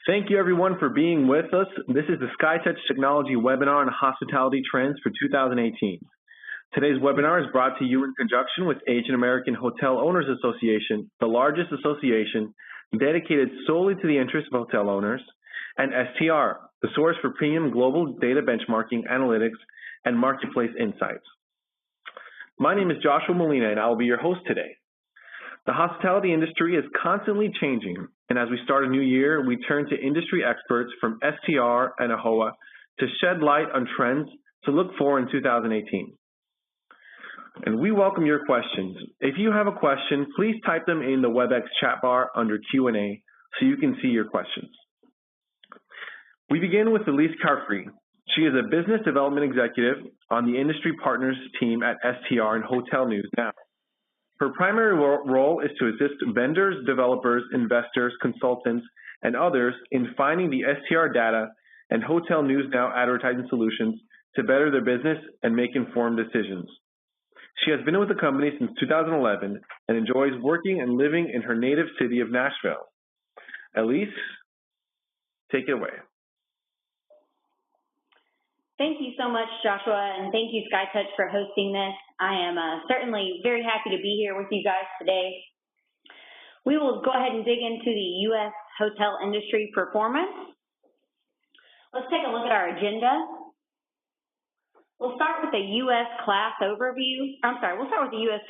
Thank you everyone for being with us. This is the SkyTouch Technology webinar on hospitality trends for 2018. Today's webinar is brought to you in conjunction with Asian American Hotel Owners Association, the largest association dedicated solely to the interests of hotel owners, and STR, the source for premium global data benchmarking, analytics, and marketplace insights. My name is Joshua Molina, and I will be your host today. The hospitality industry is constantly changing, and as we start a new year, we turn to industry experts from STR and AAHOA to shed light on trends to look for in 2018. And we welcome your questions. If you have a question, please type them in the WebEx chat bar under Q&A so you can see your questions. We begin with Elise Carfree. She is a business development executive on the industry partners team at STR and Hotel News Now. Her primary role is to assist vendors, developers, investors, consultants, and others in finding the STR data and Hotel News Now advertising solutions to better their business and make informed decisions. She has been with the company since 2011 and enjoys working and living in her native city of Nashville. Elise, take it away. Thank you so much, Joshua, and thank you, SkyTouch, for hosting this. I am certainly very happy to be here with you guys today. We will go ahead and dig into the U.S. hotel industry performance. Let's take a look at our agenda. We'll start with the U.S. class overview. We'll start with the U.S.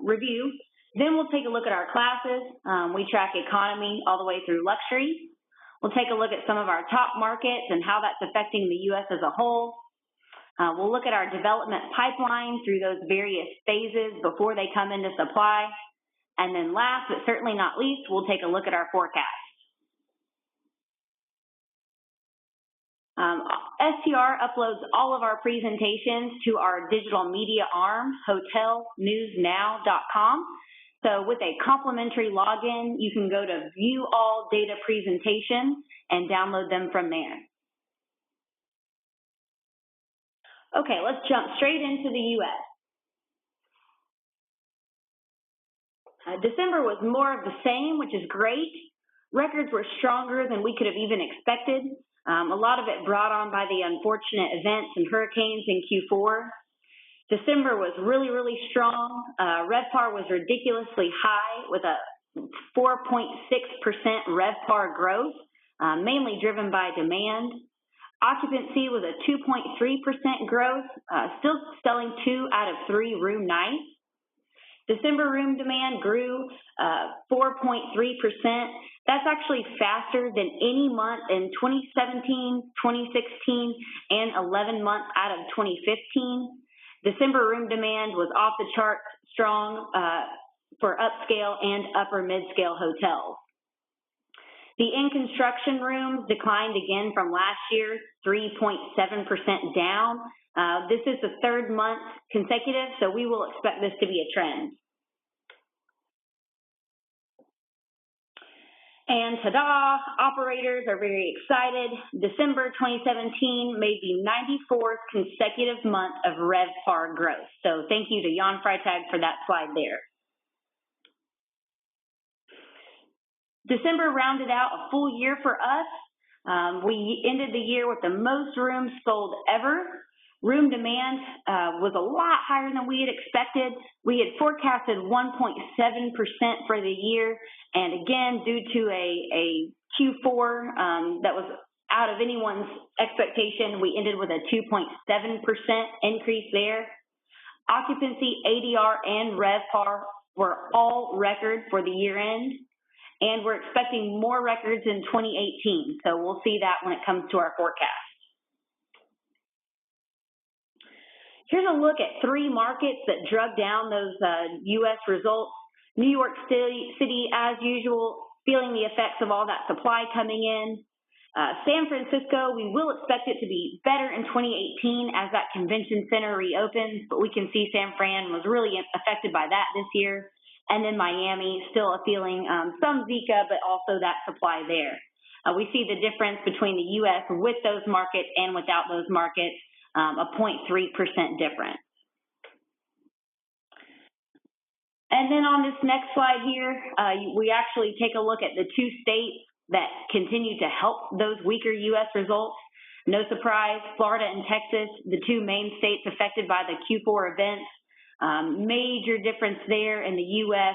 review. Then we'll take a look at our classes. We track economy all the way through luxury. We'll take a look at some of our top markets and how that's affecting the U.S. as a whole. We'll look at our development pipeline through those various phases before they come into supply. And then last, but certainly not least, we'll take a look at our forecast. STR uploads all of our presentations to our digital media arm, hotelnewsnow.com. So with a complimentary login, you can go to View All Data Presentations and download them from there. Okay, let's jump straight into the U.S. December was more of the same, which is great. Records were stronger than we could have even expected. A lot of it brought on by the unfortunate events and hurricanes in Q4. December was really, really strong. RevPAR was ridiculously high with a 4.6% RevPAR growth, mainly driven by demand. Occupancy was a 2.3% growth, still selling 2 out of 3 room nights. December room demand grew 4.3%. That's actually faster than any month in 2017, 2016, and 11 months out of 2015. December room demand was off the charts strong for upscale and upper mid-scale hotels. The in-construction rooms declined again from last year, 3.7% down. This is the 3rd month consecutive, so we will expect this to be a trend. And ta-da, operators are very excited. December 2017 made the 94th consecutive month of RevPAR growth. So thank you to Jan Freitag for that slide there. December rounded out a full year for us. We ended the year with the most rooms sold ever. Room demand was a lot higher than we had expected. We had forecasted 1.7% for the year, and again, due to a Q4 that was out of anyone's expectation, we ended with a 2.7% increase there. Occupancy, ADR, and RevPAR were all record for the year end, and we're expecting more records in 2018, so we'll see that when it comes to our forecast. Here's a look at 3 markets that drug down those U.S. results. New York City, as usual, feeling the effects of all that supply coming in. San Francisco, we will expect it to be better in 2018 as that convention center reopens, but we can see San Fran was really affected by that this year. And then Miami, still feeling some Zika, but also that supply there. We see the difference between the U.S. with those markets and without those markets. A 0.3% difference. And then on this next slide here, we actually take a look at the 2 states that continue to help those weaker U.S. results. No surprise, Florida and Texas, the two main states affected by the Q4 events, major difference there in the U.S.,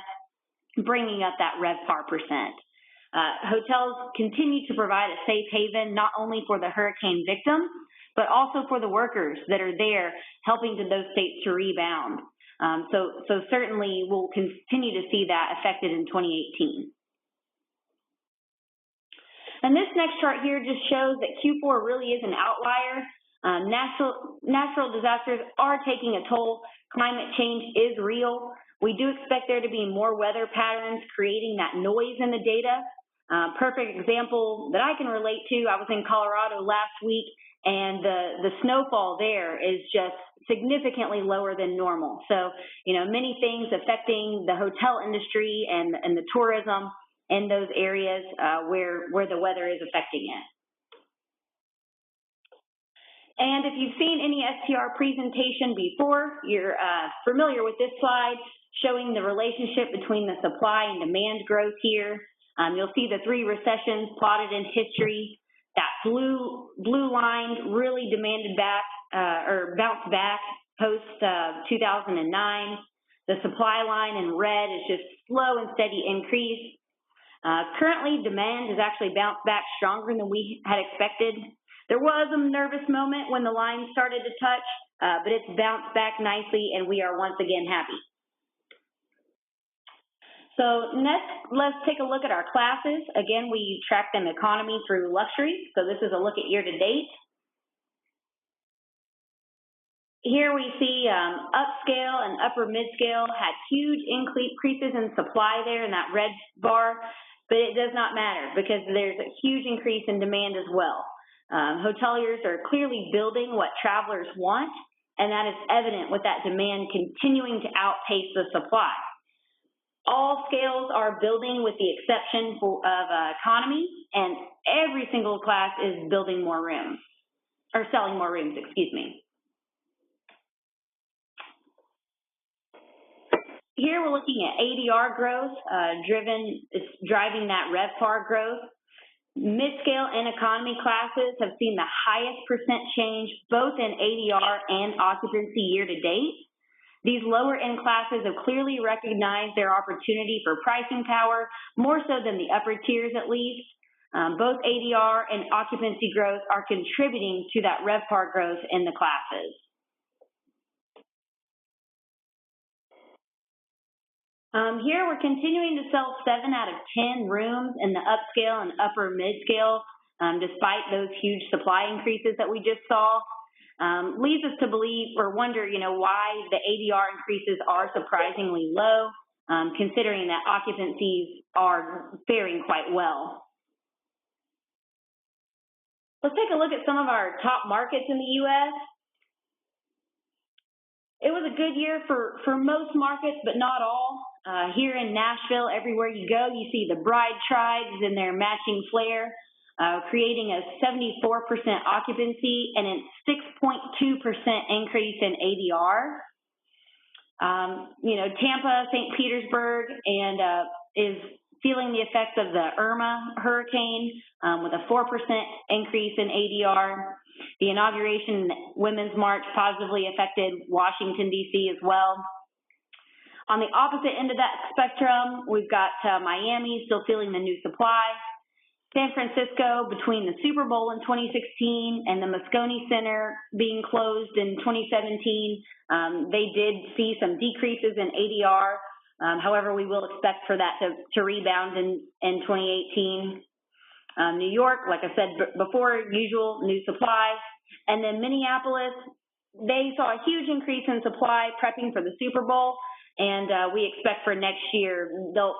bringing up that RevPAR percent. Hotels continue to provide a safe haven not only for the hurricane victims, but also for the workers that are there helping those states to rebound. So certainly we'll continue to see that affected in 2018. And this next chart here just shows that Q4 really is an outlier. Natural disasters are taking a toll. Climate change is real. We do expect there to be more weather patterns creating that noise in the data. Perfect example that I can relate to, I was in Colorado last week, and the snowfall there is just significantly lower than normal. So, many things affecting the hotel industry and the tourism in those areas where the weather is affecting it. And if you've seen any STR presentation before, you're familiar with this slide showing the relationship between the supply and demand growth here. You'll see the 3 recessions plotted in history. That blue line really demanded back or bounced back post 2009. The supply line in red is just slow and steady increase. Currently, demand has actually bounced back stronger than we had expected. There was a nervous moment when the line started to touch, but it's bounced back nicely, and we are once again happy. So next, let's take a look at our classes. Again, we track them economy through luxury. So this is a look at year-to-date. Here we see upscale and upper mid-scale had huge increases in supply there in that red bar, but it does not matter because there's a huge increase in demand as well. Hoteliers are clearly building what travelers want, and that is evident with that demand continuing to outpace the supply. All scales are building with the exception of economy, and every single class is building more rooms, or selling more rooms, excuse me. Here we're looking at ADR growth, it's driving that RevPAR growth. Mid-scale and economy classes have seen the highest percent change both in ADR and occupancy year to date. These lower end classes have clearly recognized their opportunity for pricing power, more so than the upper tiers at least. Both ADR and occupancy growth are contributing to that RevPAR growth in the classes. Here we're continuing to sell 7 out of 10 rooms in the upscale and upper mid-scale, despite those huge supply increases that we just saw. Leads us to believe or wonder, why the ADR increases are surprisingly low, considering that occupancies are faring quite well. Let's take a look at some of our top markets in the U.S. It was a good year for most markets, but not all. Here in Nashville, everywhere you go, you see the bride tribes in their matching flair, creating a 74% occupancy and a 6.2% increase in ADR. Tampa, St. Petersburg, and is feeling the effects of the Irma hurricane with a 4% increase in ADR. The inauguration Women's March positively affected Washington, D.C. as well. On the opposite end of that spectrum, we've got Miami still feeling the new supply. San Francisco, between the Super Bowl in 2016 and the Moscone Center being closed in 2017, they did see some decreases in ADR. However, we will expect for that to rebound in 2018. New York, like I said before, usual new supply. And then Minneapolis, they saw a huge increase in supply prepping for the Super Bowl. And we expect for next year, they'll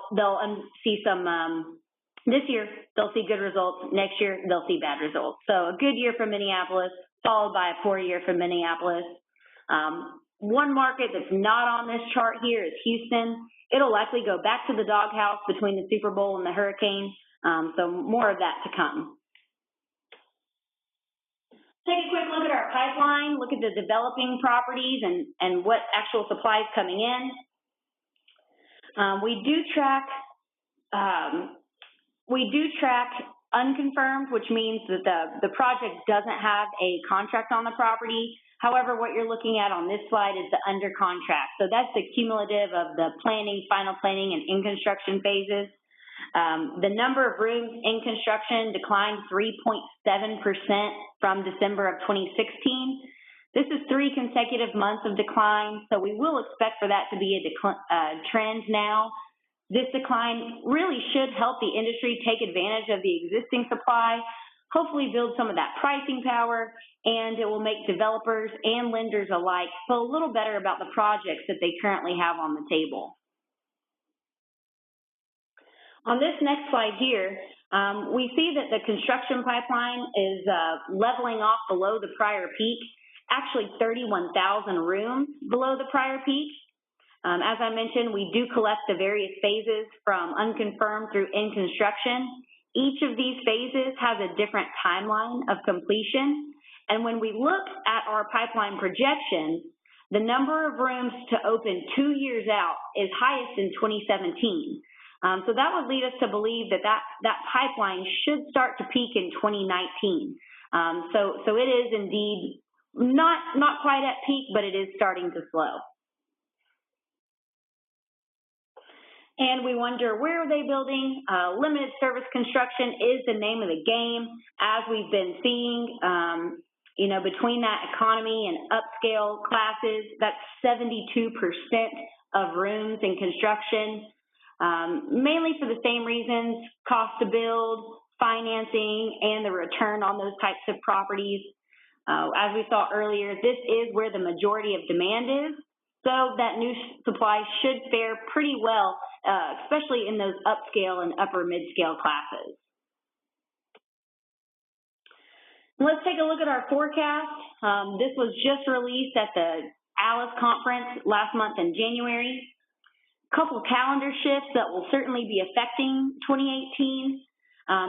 see some, this year, they'll see good results. Next year, they'll see bad results. So a good year for Minneapolis, followed by a poor year for Minneapolis. One market that's not on this chart here is Houston. It'll likely go back to the doghouse between the Super Bowl and the hurricane. So more of that to come. Take a quick look at our pipeline, look at the developing properties and what actual supply is coming in. We do track unconfirmed, which means that the project doesn't have a contract on the property. However, what you're looking at on this slide is the under contract. So that's the cumulative of the planning, final planning, and in construction phases. The number of rooms in construction declined 3.7% from December of 2016. This is 3 consecutive months of decline, so we will expect for that to be a trend now. This decline really should help the industry take advantage of the existing supply, hopefully build some of that pricing power, and it will make developers and lenders alike feel a little better about the projects that they currently have on the table. On this next slide here, we see that the construction pipeline is leveling off below the prior peak, actually 31,000 rooms below the prior peak. As I mentioned, we do collect the various phases from unconfirmed through in construction. Each of these phases has a different timeline of completion. And when we look at our pipeline projection, the number of rooms to open 2 years out is highest in 2017. So that would lead us to believe that pipeline should start to peak in 2019. So it is indeed not quite at peak, but it is starting to slow. And we wonder, where are they building? Limited service construction is the name of the game, as we've been seeing. Between that economy and upscale classes, that's 72% of rooms in construction, mainly for the same reasons: cost to build, financing, and the return on those types of properties. As we saw earlier, this is where the majority of demand is, so that new supply should fare pretty well, especially in those upscale and upper mid-scale classes. Let's take a look at our forecast. This was just released at the ALIS conference last month in January. A couple calendar shifts that will certainly be affecting 2018.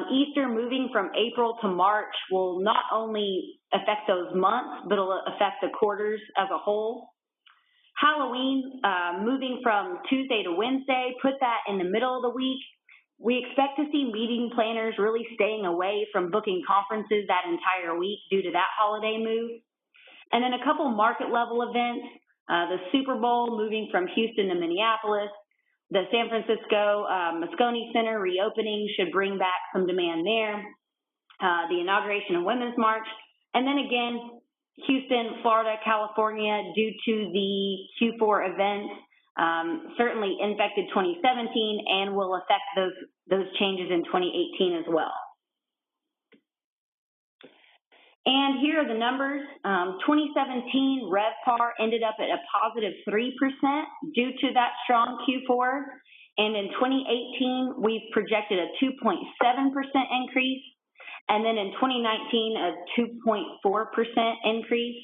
Easter moving from April to March will not only affect those months, but it'll affect the quarters as a whole. Halloween moving from Tuesday to Wednesday, put that in the middle of the week. We expect to see meeting planners really staying away from booking conferences that entire week due to that holiday move. And then a couple market level events, the Super Bowl moving from Houston to Minneapolis, the San Francisco Moscone Center reopening should bring back some demand there, the inauguration of Women's March, and then again, Houston, Florida, California, due to the Q4 events, certainly infected 2017 and will affect those changes in 2018 as well. And here are the numbers. 2017 RevPAR ended up at a positive 3% due to that strong Q4. And in 2018, we've projected a 2.7% increase. And then in 2019, a 2.4% increase.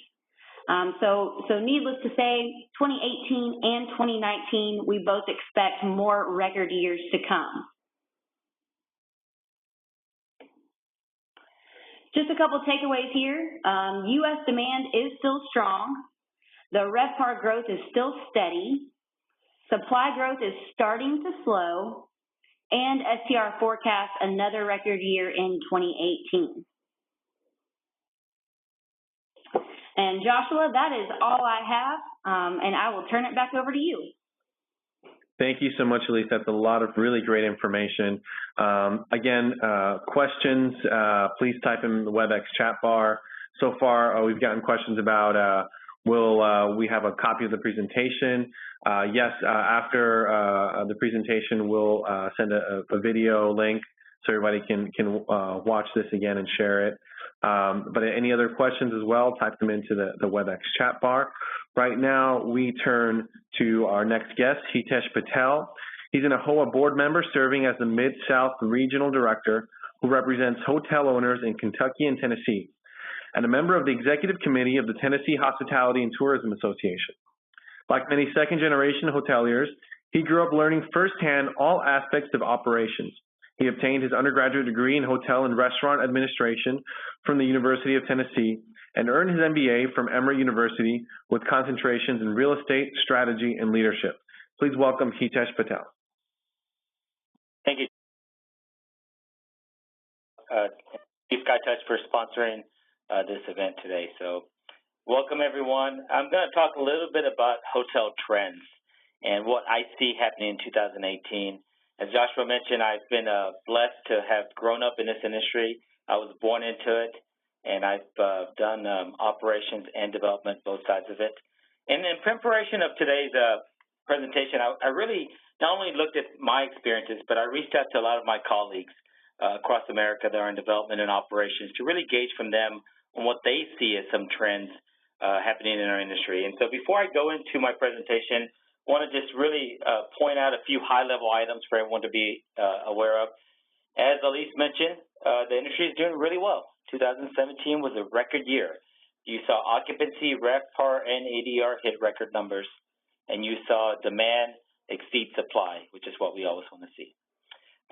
So needless to say, 2018 and 2019, we both expect more record years to come. Just a couple takeaways here. U.S. demand is still strong. The RevPAR growth is still steady. Supply growth is starting to slow. And STR forecasts another record year in 2018. And Joshua, that is all I have, and I will turn it back over to you. Thank you so much, Elise. That's a lot of really great information. Again, questions, please type in the WebEx chat bar. So far, we've gotten questions about will we have a copy of the presentation? Yes, after the presentation, we'll send a video link so everybody can watch this again and share it. But any other questions as well, type them into the WebEx chat bar. Right now, we turn to our next guest, Hitesh Patel. He's an AAHOA board member serving as the Mid-South Regional Director who represents hotel owners in Kentucky and Tennessee, and a member of the Executive Committee of the Tennessee Hospitality and Tourism Association. Like many second-generation hoteliers, he grew up learning firsthand all aspects of operations. He obtained his undergraduate degree in hotel and restaurant administration from the University of Tennessee and earned his MBA from Emory University with concentrations in real estate, strategy, and leadership. Please welcome Hitesh Patel. Thank you. SkyTouch for sponsoring this event today. So welcome, everyone. I'm going to talk a little bit about hotel trends and what I see happening in 2018. As Joshua mentioned, I've been blessed to have grown up in this industry. I was born into it, and I've done operations and development, both sides of it. And in preparation of today's presentation, I really not only looked at my experiences, but I reached out to a lot of my colleagues across America that are in development and operations to really gauge from them on what they see as some trends happening in our industry. And so before I go into my presentation, I want to just really point out a few high-level items for everyone to be aware of. As Elise mentioned, the industry is doing really well. 2017 was a record year. You saw occupancy, RevPAR, and ADR hit record numbers, and you saw demand exceed supply, which is what we always want to see.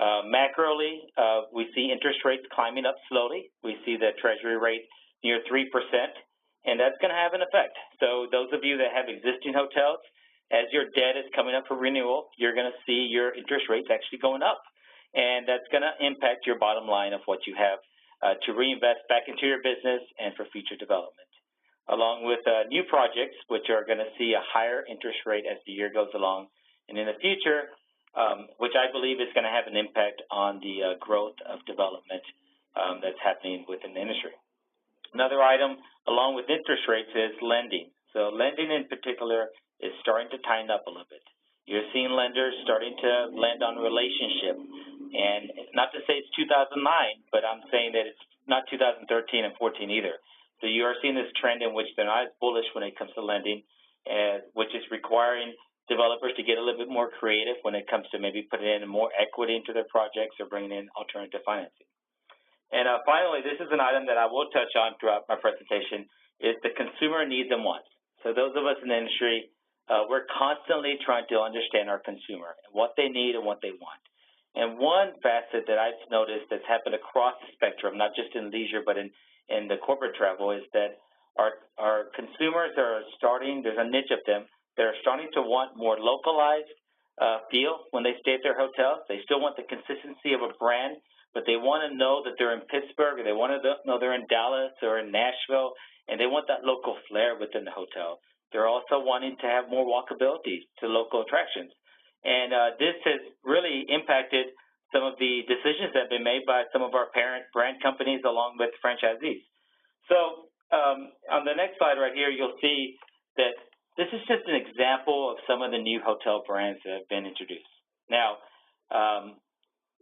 Macroly, we see interest rates climbing up slowly. We see the Treasury rate near 3%, and that's going to have an effect. So those of you that have existing hotels, as your debt is coming up for renewal, you're going to see your interest rates actually going up, and that's going to impact your bottom line of what you have to reinvest back into your business and for future development, along with new projects, which are going to see a higher interest rate as the year goes along, and in the future, which I believe is going to have an impact on the growth of development that's happening within the industry. Another item, along with interest rates, is lending. So lending in particular is starting to tighten up a little bit. You're seeing lenders starting to lend on relationship. And it's not to say it's 2009, but I'm saying that it's not 2013 and 14 either. So you are seeing this trend in which they're not as bullish when it comes to lending, which is requiring developers to get a little bit more creative when it comes to maybe putting in more equity into their projects or bringing in alternative financing. And finally, this is an item that I will touch on throughout my presentation, is the consumer needs and wants. So those of us in the industry, we're constantly trying to understand our consumer and what they need and what they want. And one facet that I've noticed that's happened across the spectrum, not just in leisure but in the corporate travel, is that our consumers are starting, there's a niche of them, they're starting to want more localized feel when they stay at their hotels. They still want the consistency of a brand, but they want to know that they're in Pittsburgh, or they want to know they're in Dallas or in Nashville, and they want that local flair within the hotel. They're also wanting to have more walkability to local attractions. And this has really impacted some of the decisions that have been made by some of our parent brand companies along with franchisees. So on the next slide right here, you'll see that this is just an example of some of the new hotel brands that have been introduced. Now,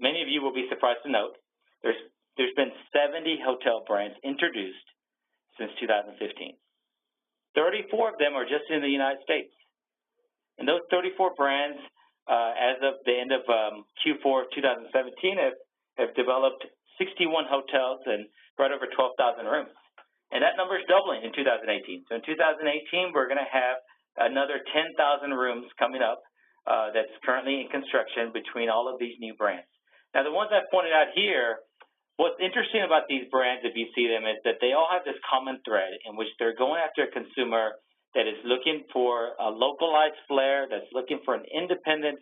many of you will be surprised to note there's been 70 hotel brands introduced since 2015. 34 of them are just in the United States. And those 34 brands, as of the end of Q4 of 2017, have developed 61 hotels and right over 12,000 rooms. And that number is doubling in 2018. So in 2018, we're going to have another 10,000 rooms coming up that's currently in construction between all of these new brands. Now, the ones I pointed out here, what's interesting about these brands, if you see them, is that they all have this common thread in which they're going after a consumer that is looking for a localized flair, that's looking for an independent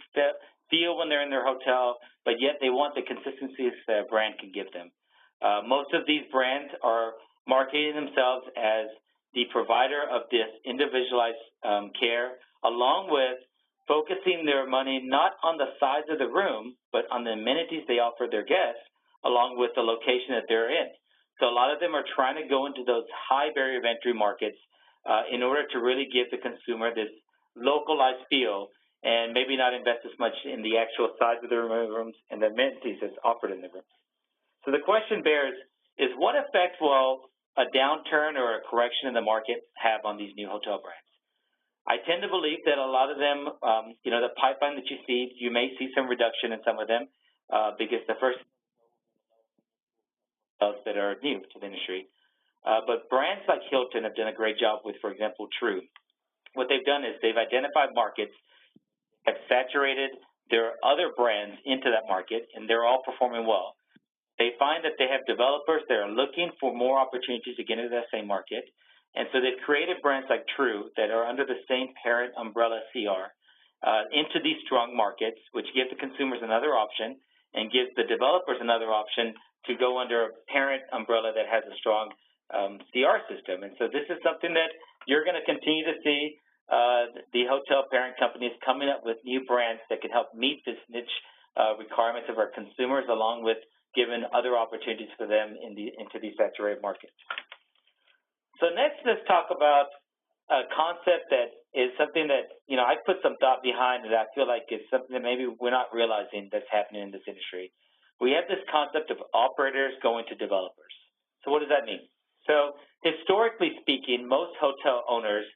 feel when they're in their hotel, but yet they want the consistency that a brand can give them. Most of these brands are marketing themselves as the provider of this individualized care, along with focusing their money not on the size of the room, but on the amenities they offer their guests, along with the location that they're in. So a lot of them are trying to go into those high barrier of entry markets in order to really give the consumer this localized feel and maybe not invest as much in the actual size of the rooms and the amenities that's offered in the rooms. So the question bears is what effect will a downturn or a correction in the market have on these new hotel brands? I tend to believe that a lot of them, the pipeline that you see, you may see some reduction in some of them because the first that are new to the industry. But brands like Hilton have done a great job with, for example, True. What they've done is they've identified markets, have saturated their other brands into that market, and they're all performing well. They find that they have developers that are looking for more opportunities to get into that same market, and so they've created brands like True that are under the same parent umbrella CR into these strong markets, which give the consumers another option and give the developers another option to go under a parent umbrella that has a strong CR system. And so this is something that you're going to continue to see the hotel parent companies coming up with new brands that can help meet this niche requirements of our consumers, along with giving other opportunities for them into these saturated markets. So next, let's talk about a concept that is something that, I put some thought behind that I feel like is something that maybe we're not realizing that's happening in this industry. We have this concept of operators going to developers. So what does that mean? So historically speaking, most hotel owners,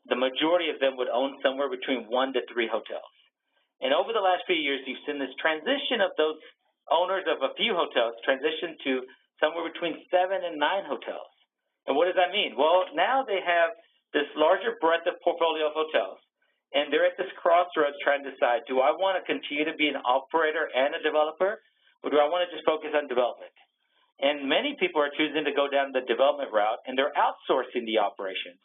the majority of them would own somewhere between 1 to 3 hotels. And over the last few years, you've seen this transition of those owners of a few hotels transition to somewhere between 7 and 9 hotels. And what does that mean? Well, now they have this larger breadth of portfolio of hotels, and they're at this crossroads trying to decide, do I want to continue to be an operator and a developer, or do I want to just focus on development? And many people are choosing to go down the development route, and they're outsourcing the operations.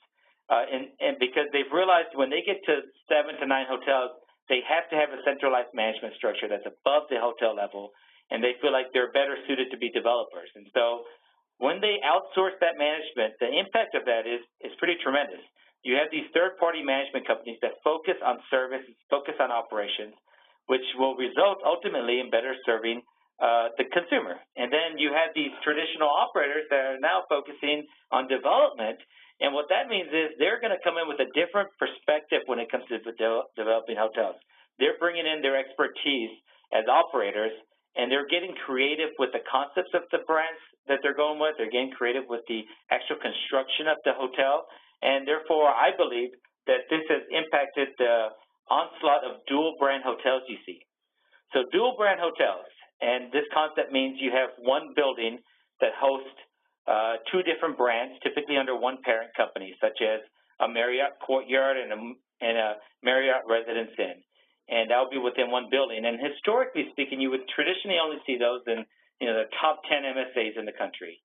And because they've realized when they get to 7 to 9 hotels, they have to have a centralized management structure that's above the hotel level, and they feel like they're better suited to be developers. And so when they outsource that management, the impact of that is pretty tremendous. You have these third-party management companies that focus on service, focus on operations, which will result ultimately in better serving the consumer. And then you have these traditional operators that are now focusing on development, and what that means is they're going to come in with a different perspective when it comes to developing hotels. They're bringing in their expertise as operators, and they're getting creative with the concepts of the brands that they're going with. They're getting creative with the actual construction of the hotel, and therefore I believe that this has impacted the onslaught of dual-brand hotels you see. So dual-brand hotels, and this concept means you have one building that hosts 2 different brands, typically under one parent company, such as a Marriott Courtyard and a Marriott Residence Inn. And that would be within one building. And historically speaking, you would traditionally only see those in the top 10 MSAs in the country.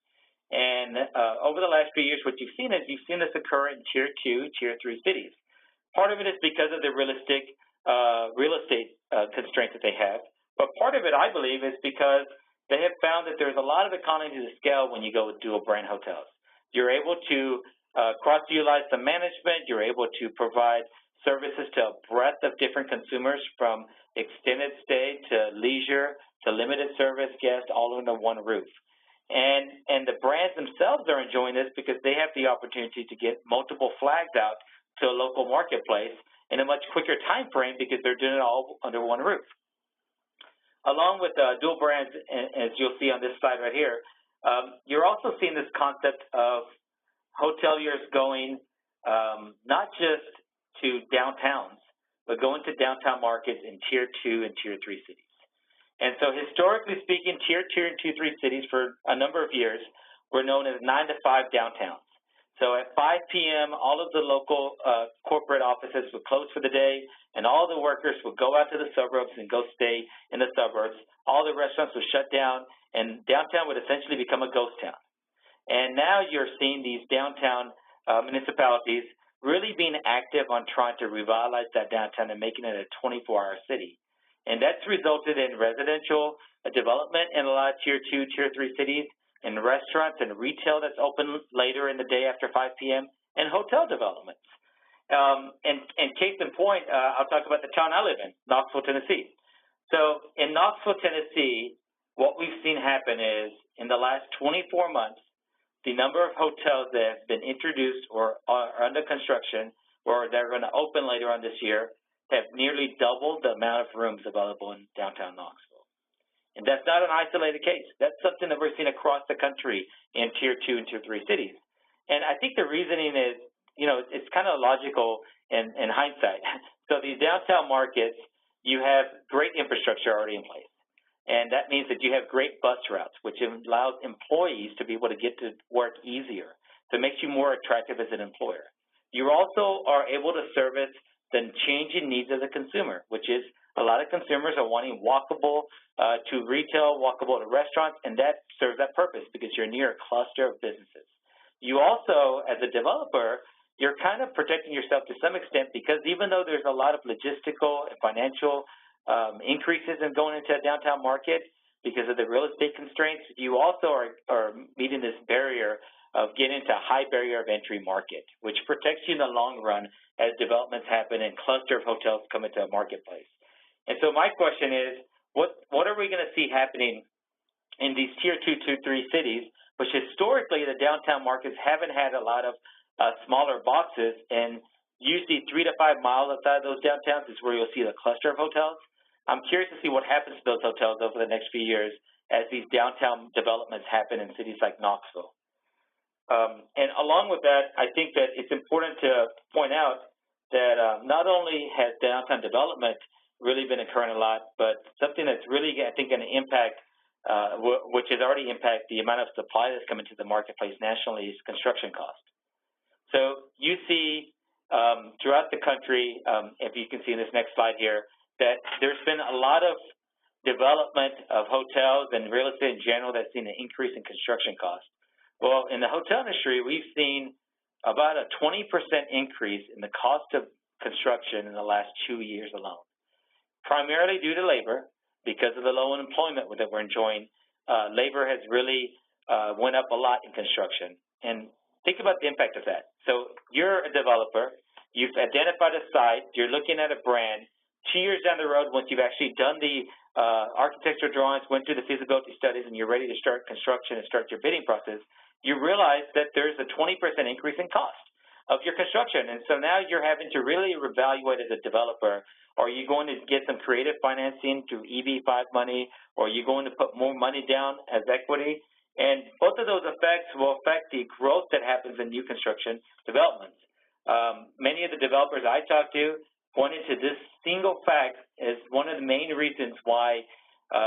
And over the last few years, what you've seen is you've seen this occur in Tier 2, Tier 3 cities. Part of it is because of the real estate constraints that they have. But part of it, I believe, is because they have found that there's a lot of economies of scale when you go with dual-brand hotels. You're able to cross-utilize the management. You're able to provide services to a breadth of different consumers, from extended stay to leisure to limited service guests, all under one roof. And the brands themselves are enjoying this because they have the opportunity to get multiple flags out to a local marketplace in a much quicker time frame because they're doing it all under one roof. Along with dual brands, as you'll see on this slide right here, you're also seeing this concept of hoteliers going not just to downtowns, but going to downtown markets in Tier 2 and Tier 3 cities. And so historically speaking, Tier 2 and Tier 3 cities for a number of years were known as 9 to 5 downtowns. So at 5 p.m., all of the local corporate offices would close for the day, and all the workers would go out to the suburbs and go stay in the suburbs. All the restaurants would shut down, and downtown would essentially become a ghost town. And now you're seeing these downtown municipalities really being active on trying to revitalize that downtown and making it a 24-hour city. And that's resulted in residential development in a lot of Tier 2, Tier 3 cities, and restaurants and retail that's open later in the day after 5 p.m., and hotel developments. And case in point, I'll talk about the town I live in, Knoxville, Tennessee. So in Knoxville, Tennessee, what we've seen happen is in the last 24 months, the number of hotels that have been introduced or are under construction or that are going to open later on this year have nearly doubled the amount of rooms available in downtown Knoxville. And that's not an isolated case. That's something that we're seeing across the country in Tier 2 and Tier 3 cities. And I think the reasoning is, it's kind of logical in hindsight. So these downtown markets, you have great infrastructure already in place. And that means that you have great bus routes, which allows employees to be able to get to work easier. So it makes you more attractive as an employer. You also are able to service the changing needs of the consumer, which is a lot of consumers are wanting walkable to retail, walkable to restaurants, and that serves that purpose because you're near a cluster of businesses. You also, as a developer, you're kind of protecting yourself to some extent because even though there's a lot of logistical and financial increases in going into a downtown market, because of the real estate constraints, you also are meeting this barrier of getting into a high barrier of entry market, which protects you in the long run as developments happen and cluster of hotels come into a marketplace. And so my question is, what are we going to see happening in these tier 2, 3 cities, which historically the downtown markets haven't had a lot of smaller boxes, and usually 3 to 5 miles outside of those downtowns is where you'll see the cluster of hotels. I'm curious to see what happens to those hotels over the next few years as these downtown developments happen in cities like Knoxville. And along with that, I think that it's important to point out that not only has downtown development really been occurring a lot, but something that's really, I think, going to impact, which has already impacted the amount of supply that's coming to the marketplace nationally, is construction cost. So you see throughout the country, if you can see in this next slide here, that there's been a lot of development of hotels and real estate in general that's seen an increase in construction costs. Well, in the hotel industry, we've seen about a 20% increase in the cost of construction in the last 2 years alone, primarily due to labor. Because of the low unemployment that we're enjoying, labor has really went up a lot in construction. And think about the impact of that. So you're a developer, you've identified a site, you're looking at a brand. 2 years down the road, once you've actually done the architectural drawings, went through the feasibility studies, and you're ready to start construction and start your bidding process, you realize that there's a 20% increase in cost of your construction. And so now you're having to really evaluate as a developer, are you going to get some creative financing through EB-5 money, or are you going to put more money down as equity? And both of those effects will affect the growth that happens in new construction developments. Many of the developers I talk to pointed to this single fact as one of the main reasons why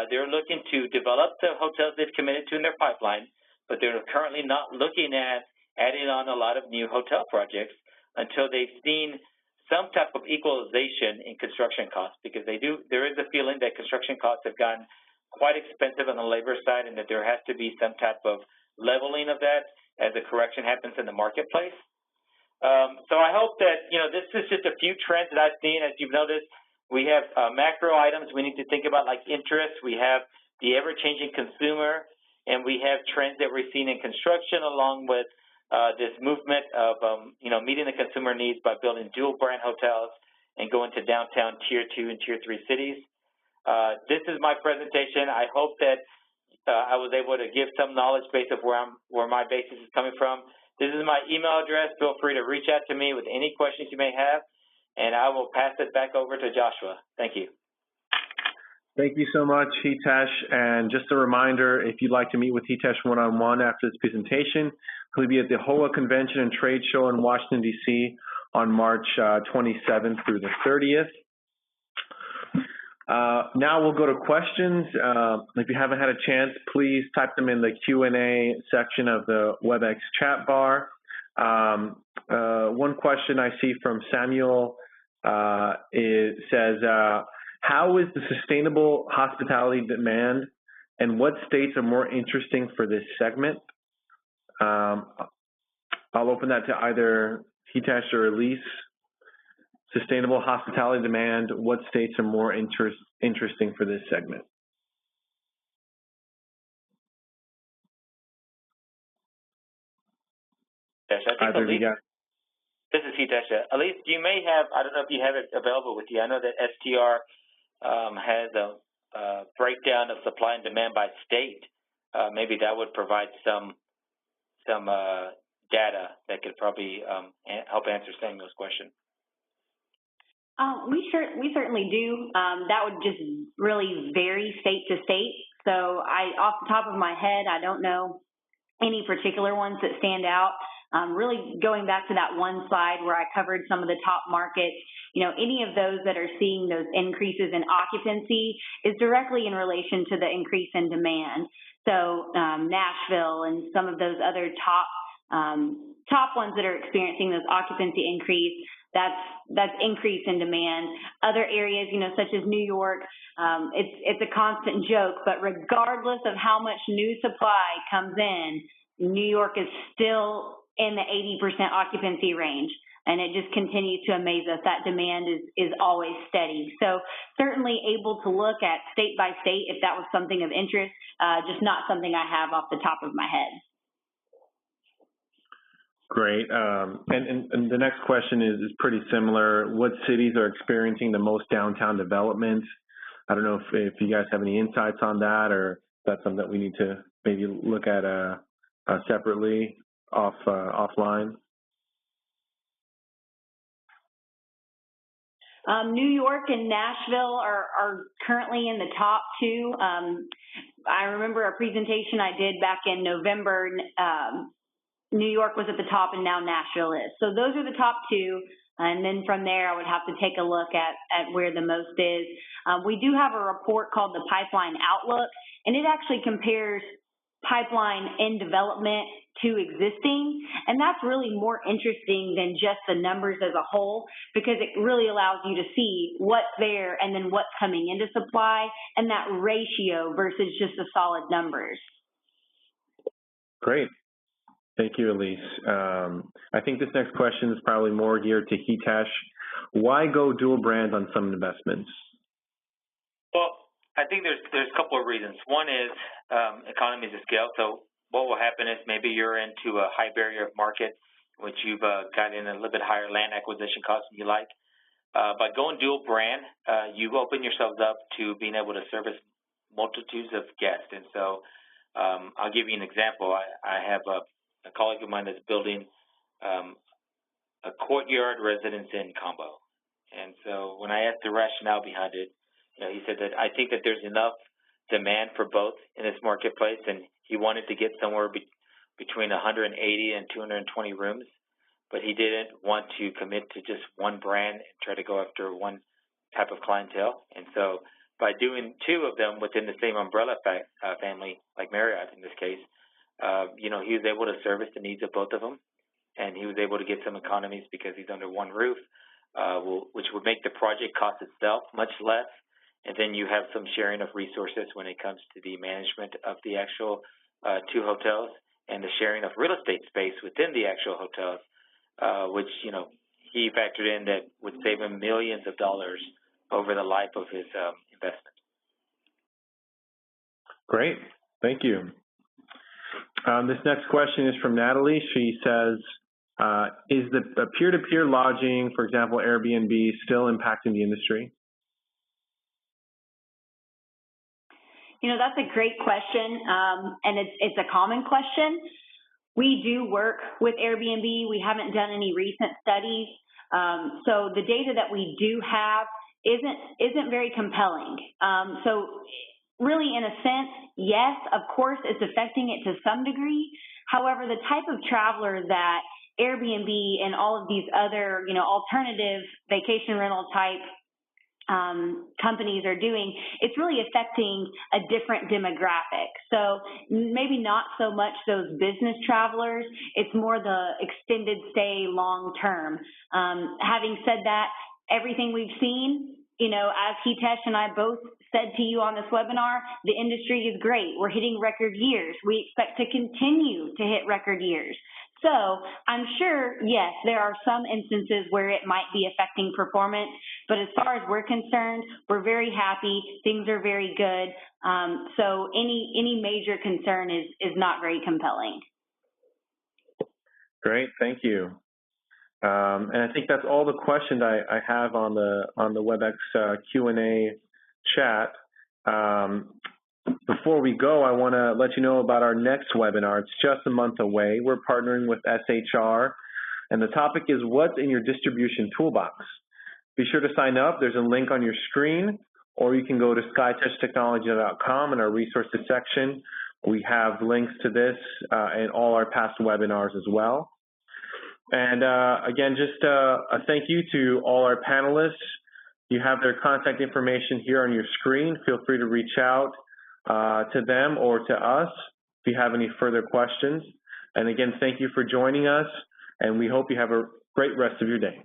they're looking to develop the hotels they've committed to in their pipeline, but they're currently not looking at adding on a lot of new hotel projects until they've seen some type of equalization in construction costs, because there is a feeling that construction costs have gotten quite expensive on the labor side, and that there has to be some type of leveling of that as a correction happens in the marketplace. So I hope that, this is just a few trends that I've seen. As you've noticed, we have macro items we need to think about, like interest. We have the ever-changing consumer, and we have trends that we're seeing in construction, along with this movement of, meeting the consumer needs by building dual-brand hotels and going to downtown Tier 2 and Tier 3 cities. This is my presentation. I hope that I was able to give some knowledge base of where my basis is coming from. This is my email address. Feel free to reach out to me with any questions you may have, and I will pass it back over to Joshua. Thank you. Thank you so much, Hitesh. And just a reminder, if you'd like to meet with Hitesh one-on-one after this presentation, he'll be at the AAHOA Convention and Trade Show in Washington, D.C. on March 27th through the 30th. Now we'll go to questions. If you haven't had a chance, please type them in the Q&A section of the WebEx chat bar. One question I see from Samuel says, how is the sustainable hospitality demand, and what states are more interesting for this segment? I'll open that to either Hitesh or Elise. Sustainable hospitality demand, what states are more interesting for this segment? Yes, I think Elise, this is Hitesh. Elise, you may have, I don't know if you have it available with you. I know that STR has a breakdown of supply and demand by state. Maybe that would provide some data that could probably help answer Samuel's question. We certainly do. That would just really vary state to state. So off the top of my head, I don't know any particular ones that stand out. Really going back to that one slide where I covered some of the top markets, any of those that are seeing those increases in occupancy is directly in relation to the increase in demand. So Nashville and some of those other top ones that are experiencing those occupancy increase, that's increase in demand. Other areas, such as New York, it's a constant joke, but regardless of how much new supply comes in, New York is still in the 80% occupancy range. and it just continues to amaze us. That demand is always steady. So certainly able to look at state by state if that was something of interest, just not something I have off the top of my head. Great. And the next question is pretty similar. What cities are experiencing the most downtown development? I don't know if you guys have any insights on that, or that's something that we need to maybe look at separately offline. New York and Nashville are currently in the top two. I remember a presentation I did back in November. New York was at the top, and now Nashville is. So those are the top two. And then from there, I would have to take a look at where the most is. We do have a report called the Pipeline Outlook, and it actually compares pipeline in development to existing. And that's really more interesting than just the numbers as a whole, because it really allows you to see what's there and then what's coming into supply, and that ratio versus just the solid numbers. Great. Thank you, Elise. I think this next question is probably more geared to Hitesh. Why go dual brand on some investments? Well, I think there's a couple of reasons. One is economies of scale. So what will happen is maybe you're into a high barrier market, which you've got in a little bit higher land acquisition costs than you like. By going dual brand, you open yourselves up to being able to service multitudes of guests. And so I'll give you an example. I have a colleague of mine that's building a courtyard residence inn combo. And so when I asked the rationale behind it, he said that I think that there's enough demand for both in this marketplace, and he wanted to get somewhere between 180 and 220 rooms, but he didn't want to commit to just one brand and try to go after one type of clientele. And so by doing two of them within the same umbrella family, like Marriott in this case, he was able to service the needs of both of them, and he was able to get some economies because he's under one roof, which would make the project cost itself much less. And then you have some sharing of resources when it comes to the management of the actual two hotels, and the sharing of real estate space within the actual hotels, which, he factored in that would save him millions of dollars over the life of his investment. Great. Thank you. This next question is from Natalie. She says, is the peer-to-peer lodging, for example, Airbnb, still impacting the industry? That's a great question, and it's a common question. We do work with Airbnb. We haven't done any recent studies, so the data that we do have isn't very compelling. So really, in a sense, yes, of course, it's affecting it to some degree. However, the type of traveler that Airbnb and all of these other, alternative vacation rental type companies are doing, it's really affecting a different demographic. So maybe not so much those business travelers, it's more the extended stay long term. Having said that, everything we've seen, as Hitesh and I both said to you on this webinar, the industry is great. We're hitting record years. We expect to continue to hit record years. So I'm sure, yes, there are some instances where it might be affecting performance, but as far as we're concerned, we're very happy. Things are very good. So any major concern is not very compelling. Great, thank you. And I think that's all the questions I have on the WebEx Q&A chat. Before we go, I want to let you know about our next webinar. It's just a month away. We're partnering with SHR, and the topic is what's in your distribution toolbox. Be sure to sign up. There's a link on your screen, or you can go to skytouchtechnology.com in our resources section. We have links to this and all our past webinars as well. And again, just a thank you to all our panelists. You have their contact information here on your screen. Feel free to reach out to them or to us if you have any further questions. And again, thank you for joining us, and we hope you have a great rest of your day.